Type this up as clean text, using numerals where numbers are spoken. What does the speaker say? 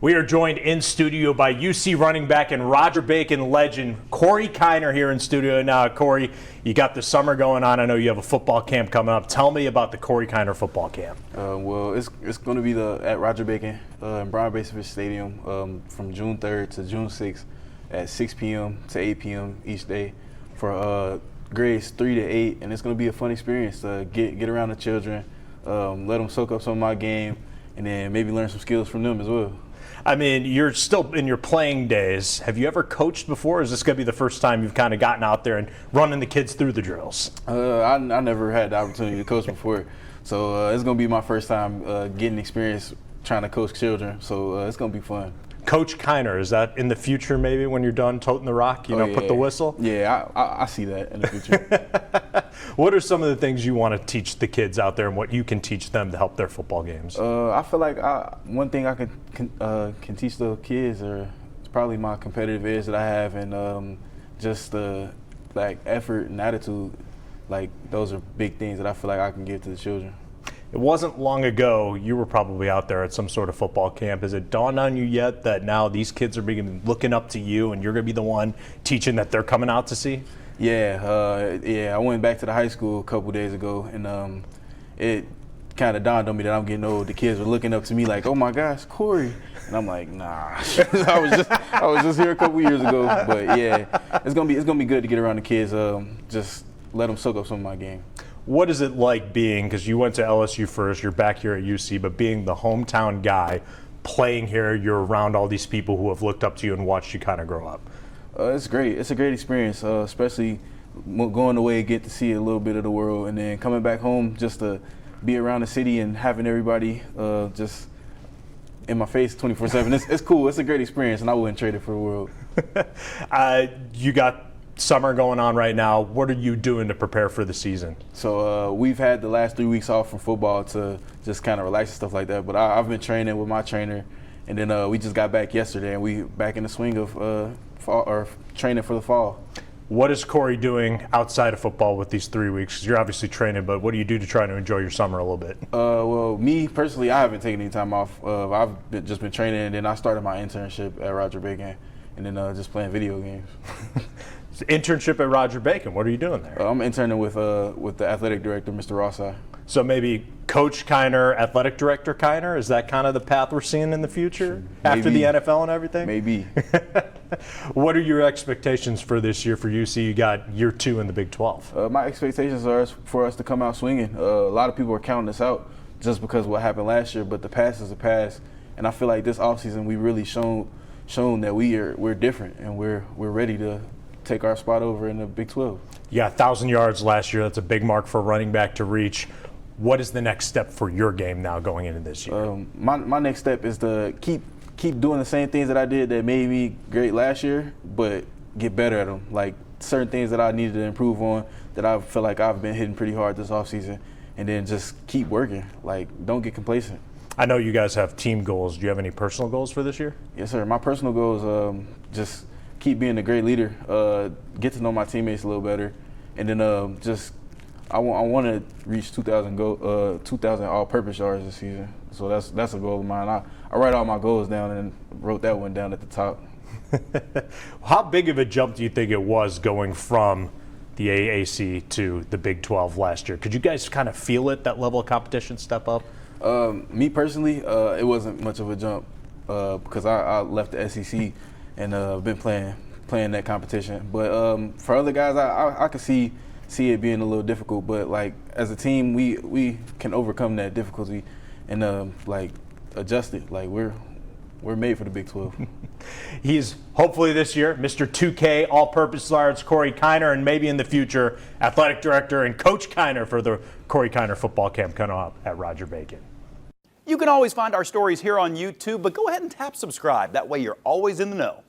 We are joined in studio by UC running back and Roger Bacon legend Corey Kiner here in studio now. Corey, you got the summer going on. I know you have a football camp coming up. Tell me about the Corey Kiner football camp. Well, it's going to be at Roger Bacon in Brian Basevich Stadium from June 3rd to June 6th at 6 p.m. to 8 p.m. each day for grades 3 to 8, and it's going to be a fun experience to get around the children, let them soak up some of my game, and then maybe learn some skills from them as well. I mean, you're still in your playing days. Have you ever coached before, or is this going to be the first time you've kind of gotten out there and running the kids through the drills? I never had the opportunity to coach before, so it's going to be my first time getting experience trying to coach children, so it's going to be fun. Coach Kiner, is that in the future maybe when you're done toting the rock, put the whistle? Yeah, I see that in the future. What are some of the things you want to teach the kids out there and what you can teach them to help their football games? I feel like one thing I can teach the kids is probably my competitive edge that I have, and just like effort and attitude. Like those are big things that I feel like I can give to the children. It wasn't long ago you were probably out there at some sort of football camp. Has it dawned on you yet that now these kids are looking up to you and you're going to be the one teaching that they're coming out to see? Yeah. I went back to the high school a couple days ago, and it kind of dawned on me that I'm getting old. The kids were looking up to me like, "Oh my gosh, Corey," and I'm like, "Nah." I was just here a couple years ago, but yeah, it's gonna be good to get around the kids. Just let them soak up some of my game. What is it like being, because you went to LSU first, you're back here at UC, but being the hometown guy, playing here, you're around all these people who have looked up to you and watched you kind of grow up? It's great. It's a great experience, especially going away, get to see a little bit of the world, and then coming back home just to be around the city and having everybody just in my face 24/7. It's cool. It's a great experience, and I wouldn't trade it for the world. You got summer going on right now. What are you doing to prepare for the season? So we've had the last 3 weeks off from football to just kind of relax and stuff like that. But I've been training with my trainer, and then we just got back yesterday, and we back in the swing of fall, or training for the fall. What is Corey doing outside of football with these 3 weeks? 'Cause you're obviously training, but what do you do to try to enjoy your summer a little bit? Well, me personally, I haven't taken any time off. I've just been training, and then I started my internship at Roger Bacon, and then just playing video games. Internship at Roger Bacon. What are you doing there? I'm interning with the athletic director, Mr. Rossai. So maybe Coach Kiner, athletic director Kiner. Is that kind of the path we're seeing in the future after the NFL and everything? Maybe. What are your expectations for this year for UC? You got year 2 in the Big 12. My expectations are for us to come out swinging. A lot of people are counting us out just because of what happened last year, but the past is the past, and I feel like this offseason we really shown that we're different and we're ready to take our spot over in the Big 12. You got 1,000 yards last year. That's a big mark for a running back to reach. What is the next step for your game now going into this year? My next step is to keep doing the same things that I did that made me great last year, but get better at them. Like certain things that I needed to improve on that I feel like I've been hitting pretty hard this offseason, and then just keep working. Like, don't get complacent. I know you guys have team goals. Do you have any personal goals for this year? Yes, sir. My personal goal is just keep being a great leader, get to know my teammates a little better, and then I want to reach 2,000 all-purpose yards this season. So that's a goal of mine. I write all my goals down and wrote that one down at the top. How big of a jump do you think it was going from the AAC to the Big 12 last year? Could you guys kind of feel it, that level of competition step up? Me personally, it wasn't much of a jump because I left the SEC and been playing that competition. But for other guys, I could see it being a little difficult. But like as a team, we can overcome that difficulty and like adjust it. Like we're made for the Big 12. He's hopefully this year Mr. 2K all-purpose yards, Corey Kiner, and maybe in the future athletic director and Coach Kiner for the Corey Kiner football camp coming up at Roger Bacon. You can always find our stories here on YouTube, but go ahead and tap subscribe. That way you're always in the know.